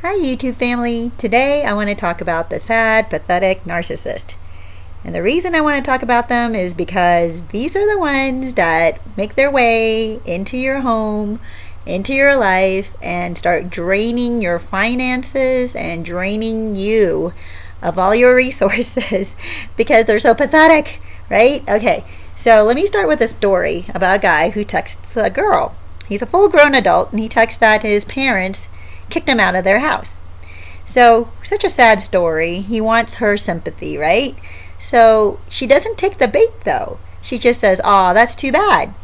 Hi YouTube family. Today I want to talk about the sad, pathetic narcissist. And the reason I want to talk about them is because these are the ones that make their way into your home, into your life, and start draining your finances and draining you of all your resources because they're so pathetic, right? Okay, so let me start with a story about a guy who texts a girl. He's a full-grown adult and he texts that his parents kicked him out of their house. So, such a sad story. He wants her sympathy, right? So, she doesn't take the bait though. She just says, "Aw, that's too bad."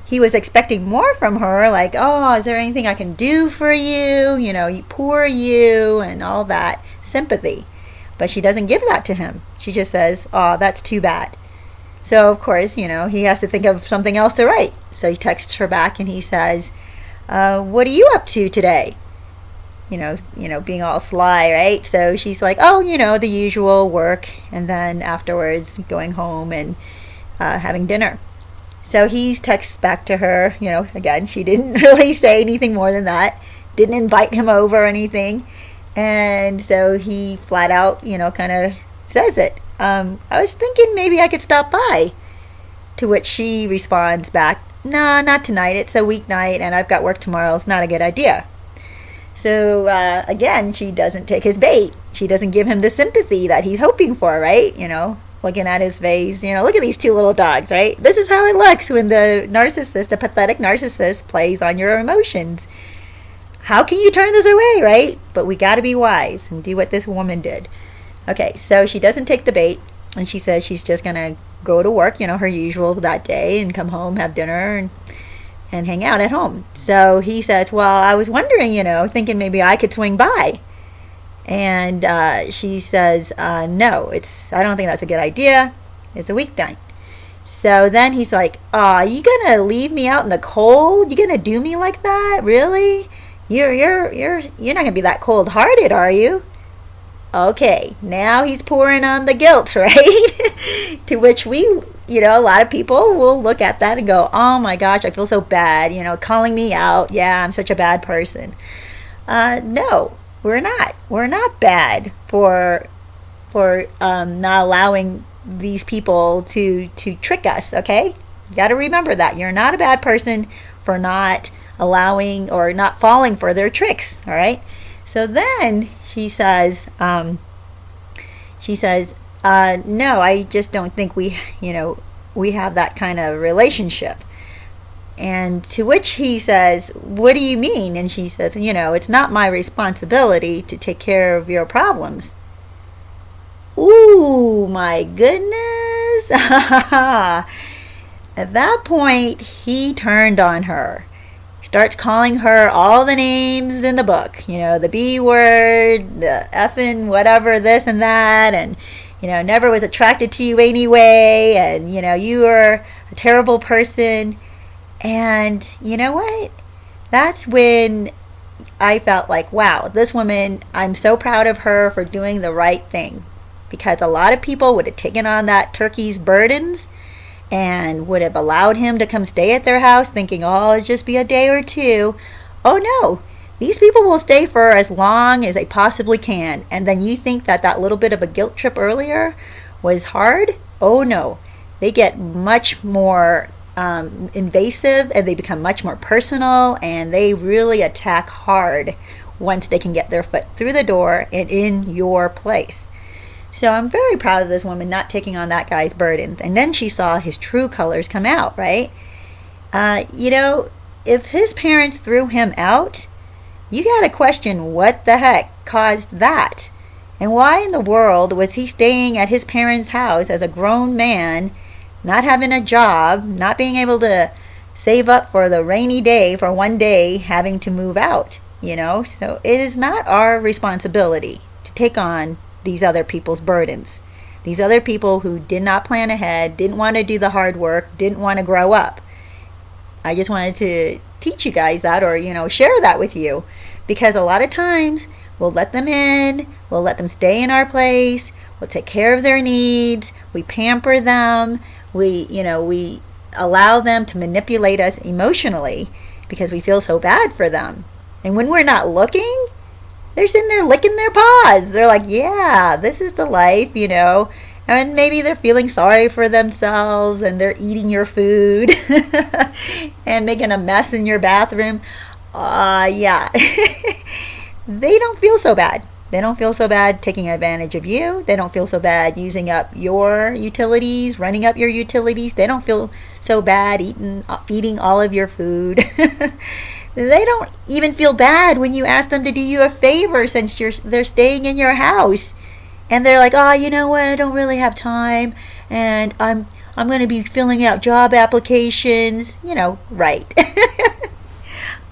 He was expecting more from her, like, "Oh, is there anything I can do for you? You know, you poor you," and all that sympathy. But she doesn't give that to him. She just says, "Aw, that's too bad." So, of course, he has to think of something else to write. So he texts her back and he says, "What are you up to today?" Being all sly, right? So she's like, "Oh, the usual work," and then afterwards going home and having dinner. So he texts back to her, again, she didn't really say anything more than that, didn't invite him over or anything, and so he flat out, kind of says it. I was thinking maybe I could stop by, to which she responds back, "No, not tonight. It's a weeknight and I've got work tomorrow. It's not a good idea." So, again, she doesn't take his bait. She doesn't give him the sympathy that he's hoping for, right? Looking at his face, look at these two little dogs, right? This is how it looks when the narcissist, a pathetic narcissist, plays on your emotions. How can you turn this away, right? But we got to be wise and do what this woman did. Okay, so she doesn't take the bait, and she says she's just going to go to work, her usual that day, and come home, have dinner, and hang out at home. So he says, "Well, I was wondering, thinking maybe I could swing by." And she says, "No, I don't think that's a good idea. It's a weeknight." So then he's like, "Aw, you gonna leave me out in the cold? You gonna do me like that? Really? You're not gonna be that cold-hearted, are you?" Okay, now he's pouring on the guilt, right? To which we, a lot of people will look at that and go, "Oh my gosh, I feel so bad, calling me out. Yeah, I'm such a bad person." No, we're not. We're not bad for not allowing these people to trick us, okay? You got to remember that. You're not a bad person for not allowing or not falling for their tricks, all right? So then she says, "No, I just don't think we have that kind of relationship." And to which he says, "What do you mean?" And she says, "It's not my responsibility to take care of your problems." Ooh, my goodness. At that point, he turned on her. Starts calling her all the names in the book, the B word, the effing whatever, this and that, and never was attracted to you anyway, and you are a terrible person. And you know what? That's when I felt like, wow, this woman, I'm so proud of her for doing the right thing, because a lot of people would have taken on that turkey's burdens and would have allowed him to come stay at their house thinking, "Oh, it'll just be a day or two." Oh no, these people will stay for as long as they possibly can. And then you think that little bit of a guilt trip earlier was hard? Oh no, they get much more invasive, and they become much more personal, and they really attack hard once they can get their foot through the door and in your place. So I'm very proud of this woman not taking on that guy's burdens. And then she saw his true colors come out, right? If his parents threw him out, you got to question what the heck caused that. And why in the world was he staying at his parents' house as a grown man, not having a job, not being able to save up for the rainy day for one day, having to move out, So it is not our responsibility to take on these other people's burdens. These other people who did not plan ahead, didn't want to do the hard work, didn't want to grow up. I just wanted to teach you guys that, or share that with you, because a lot of times we'll let them in, we'll let them stay in our place, we'll take care of their needs, we pamper them, we allow them to manipulate us emotionally because we feel so bad for them. And when we're not looking, they're sitting there licking their paws. They're like, yeah, this is the life, And maybe they're feeling sorry for themselves and they're eating your food and making a mess in your bathroom. Yeah. They don't feel so bad. They don't feel so bad taking advantage of you. They don't feel so bad using up your utilities, running up your utilities. They don't feel so bad eating all of your food. They don't even feel bad when you ask them to do you a favor since they're staying in your house. And they're like, oh, you know what? I don't really have time, and I'm going to be filling out job applications. Right.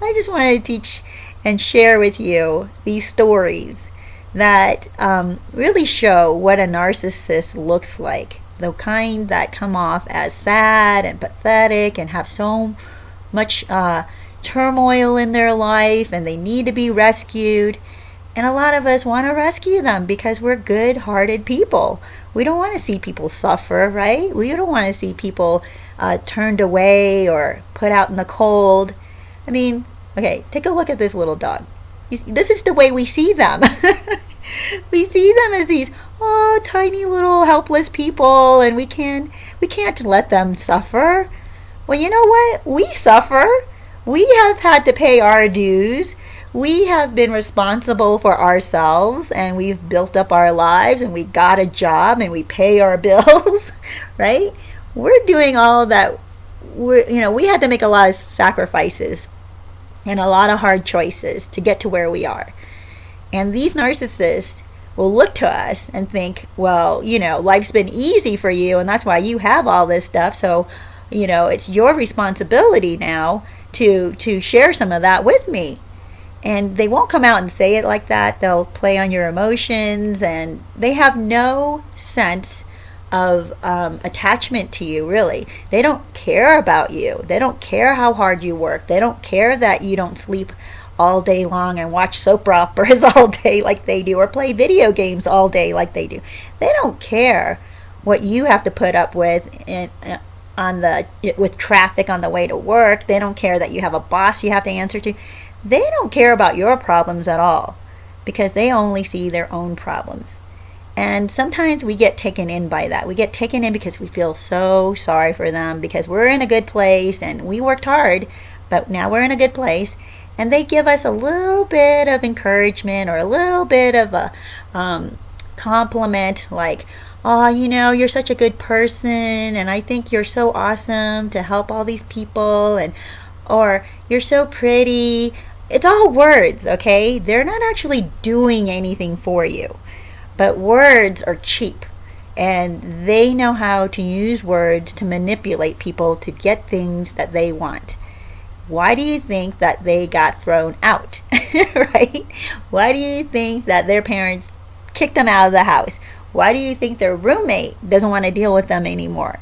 I just wanted to teach and share with you these stories that really show what a narcissist looks like. The kind that come off as sad and pathetic and have so much turmoil in their life, and they need to be rescued. And a lot of us want to rescue them because we're good-hearted people. We don't want to see people suffer, right? We don't want to see people turned away or put out in the cold. I mean, okay, take a look at this little dog. This is the way we see them. We see them as these tiny little helpless people, and we can't let them suffer. Well, you know what? We suffer. We have had to pay our dues. We have been responsible for ourselves, and we've built up our lives, and we got a job, and we pay our bills, right? We're doing all that. We had to make a lot of sacrifices and a lot of hard choices to get to where we are. And these narcissists will look to us and think, well, life's been easy for you, and that's why you have all this stuff. So, it's your responsibility now to share some of that with me. And they won't come out and say it like that. They'll play on your emotions, and they have no sense of attachment to you, really. They don't care about you. They don't care how hard you work. They don't care that you don't sleep all day long and watch soap operas all day like they do, or play video games all day like they do. They don't care what you have to put up with with traffic on the way to work. They don't care that you have a boss you have to answer to. They don't care about your problems at all, because they only see their own problems. And sometimes we get taken in by that. We get taken in because we feel so sorry for them, because we're in a good place and we worked hard, but now we're in a good place. And they give us a little bit of encouragement or a little bit of a compliment, like, oh, you're such a good person, and I think you're so awesome to help all these people, or you're so pretty. It's all words, okay? They're not actually doing anything for you. But words are cheap, and they know how to use words to manipulate people to get things that they want. Why do you think that they got thrown out, right? Why do you think that their parents kicked them out of the house? Why do you think their roommate doesn't want to deal with them anymore?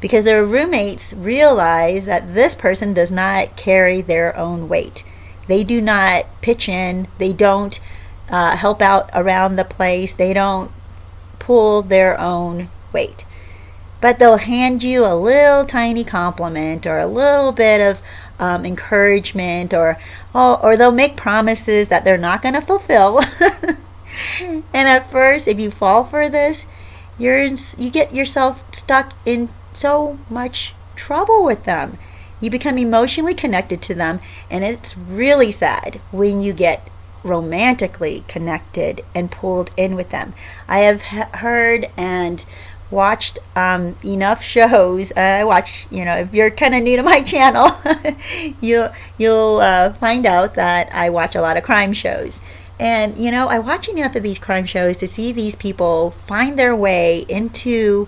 Because their roommates realize that this person does not carry their own weight. They do not pitch in. They don't help out around the place. They don't pull their own weight. But they'll hand you a little tiny compliment or a little bit of encouragement, or they'll make promises that they're not going to fulfill. And at first, if you fall for this, you get yourself stuck in so much trouble with them. You become emotionally connected to them, and it's really sad when you get romantically connected and pulled in with them. I have heard and watched enough shows. I watch, if you're kind of new to my channel, you'll find out that I watch a lot of crime shows. And, I watch enough of these crime shows to see these people find their way into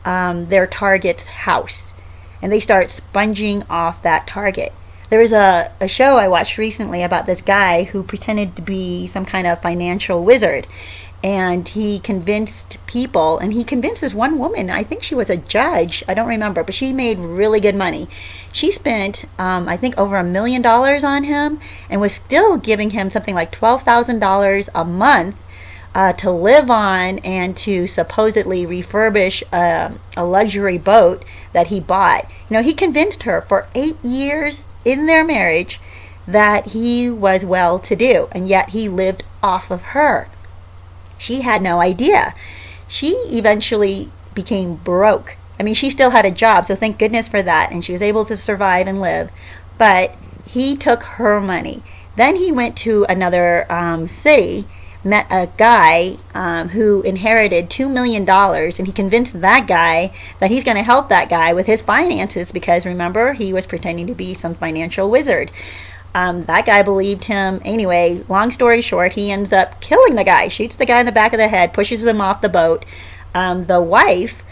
their target's house, and they start sponging off that target. There was a show I watched recently about this guy who pretended to be some kind of financial wizard, and he convinced people, and he convinced this one woman, I think she was a judge, I don't remember, but she made really good money. She spent, I think, over $1 million on him, and was still giving him something like $12,000 a month to live on, and to supposedly refurbish a luxury boat that he bought. He convinced her for 8 years in their marriage that he was well-to-do, and yet he lived off of her. She had no idea. She eventually became broke. I mean, she still had a job, so thank goodness for that, and she was able to survive and live. But he took her money. Then he went to another city, met a guy who inherited $2 million, and he convinced that guy that he's going to help that guy with his finances because, remember, he was pretending to be some financial wizard. That guy believed him. Anyway, long story short, he ends up killing the guy, shoots the guy in the back of the head, pushes him off the boat. The wife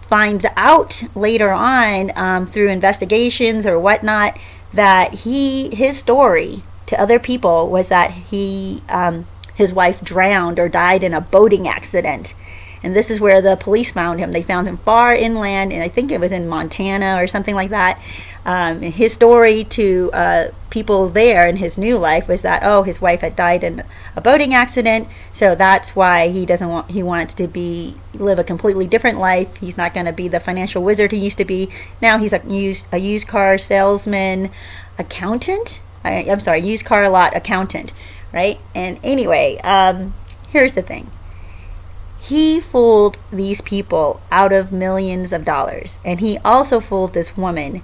finds out later on through investigations or whatnot that his story to other people was that his wife drowned or died in a boating accident. And this is where the police found him. They found him far inland, and I think it was in Montana or something like that. His story to people there in his new life was that, his wife had died in a boating accident, so that's why he wants to live a completely different life. He's not going to be the financial wizard he used to be. Now he's a used car salesman, accountant. Used car lot accountant, right? And anyway, here's the thing. He fooled these people out of millions of dollars, and he also fooled this woman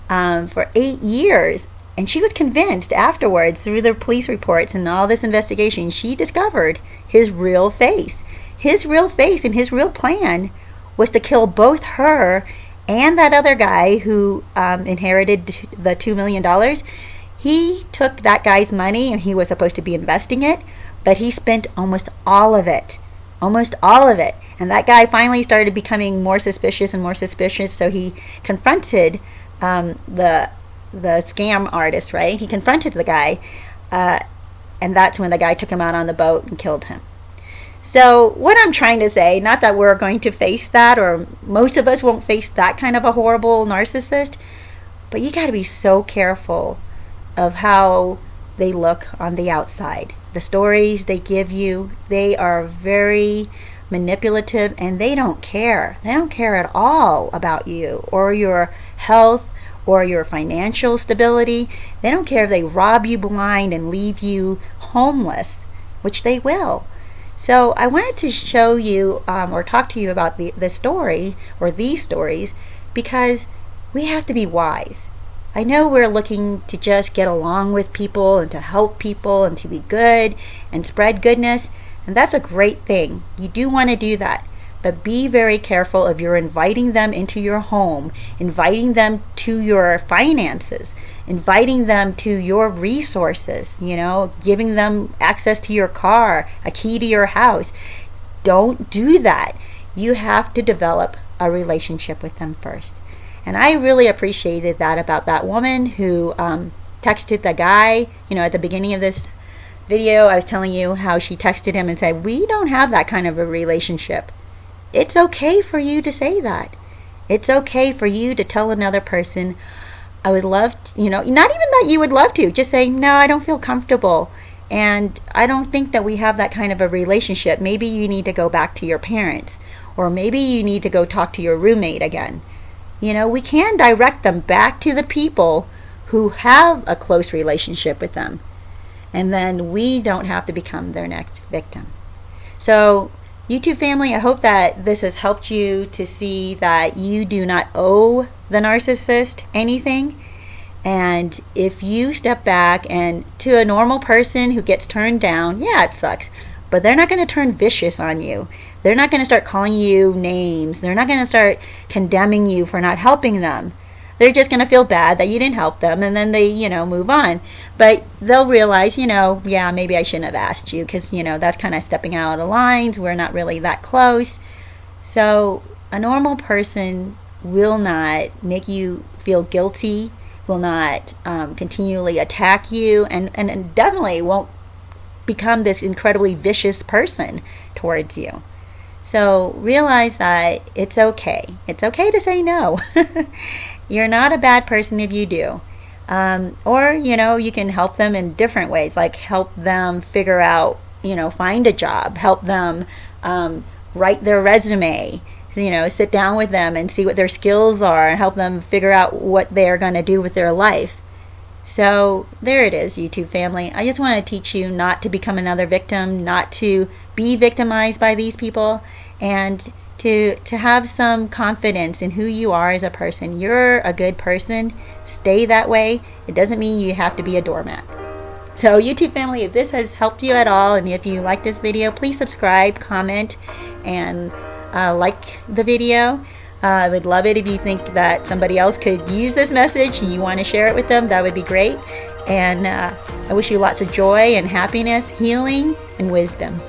for 8 years, and she was convinced afterwards through the police reports and all this investigation. She discovered his real face. His real face and his real plan was to kill both her and that other guy who inherited the $2 million. He took that guy's money and he was supposed to be investing it, but he spent almost all of it. And that guy finally started becoming more suspicious and more suspicious, so he confronted the scam artist, right? He confronted the guy, and that's when the guy took him out on the boat and killed him. So what I'm trying to say, not that we're going to face that, or most of us won't face that kind of a horrible narcissist, but you got to be so careful of how they look on the outside. The stories they give you, they are very manipulative, and they don't care. They don't care at all about you or your health or your financial stability. They don't care if they rob you blind and leave you homeless, which they will. So I wanted to show you or talk to you about the story or these stories because we have to be wise. I know we're looking to just get along with people and to help people and to be good and spread goodness, and that's a great thing. You do want to do that, but be very careful if you're inviting them into your home, inviting them to your finances, inviting them to your resources, giving them access to your car, a key to your house. Don't do that. You have to develop a relationship with them first. And I really appreciated that about that woman who texted the guy. At the beginning of this video, I was telling you how she texted him and said, we don't have that kind of a relationship. It's okay for you to say that. It's okay for you to tell another person, I would love to, not even that you would love to, just saying, no, I don't feel comfortable. And I don't think that we have that kind of a relationship. Maybe you need to go back to your parents, or maybe you need to go talk to your roommate again. We can direct them back to the people who have a close relationship with them. And then we don't have to become their next victim. So, YouTube family, I hope that this has helped you to see that you do not owe the narcissist anything. And if you step back and to a normal person who gets turned down, yeah, it sucks. But they're not going to turn vicious on you. They're not going to start calling you names. They're not going to start condemning you for not helping them. They're just going to feel bad that you didn't help them, and then they, move on. But they'll realize, yeah, maybe I shouldn't have asked you because, that's kind of stepping out of lines. We're not really that close. So a normal person will not make you feel guilty, will not continually attack you, and definitely won't become this incredibly vicious person towards you. So realize that it's okay. It's okay to say no. You're not a bad person if you do. Or, you can help them in different ways, like help them figure out, find a job, help them write their resume, sit down with them and see what their skills are and help them figure out what they're going to do with their life. So there it is, YouTube family. I just want to teach you not to become another victim, not to be victimized by these people, and to have some confidence in who you are as a person. You're a good person. Stay that way. It doesn't mean you have to be a doormat. So YouTube family, if this has helped you at all, and if you like this video, please subscribe, comment, and like the video. I would love it if you think that somebody else could use this message and you want to share it with them. That would be great. And I wish you lots of joy and happiness, healing, and wisdom.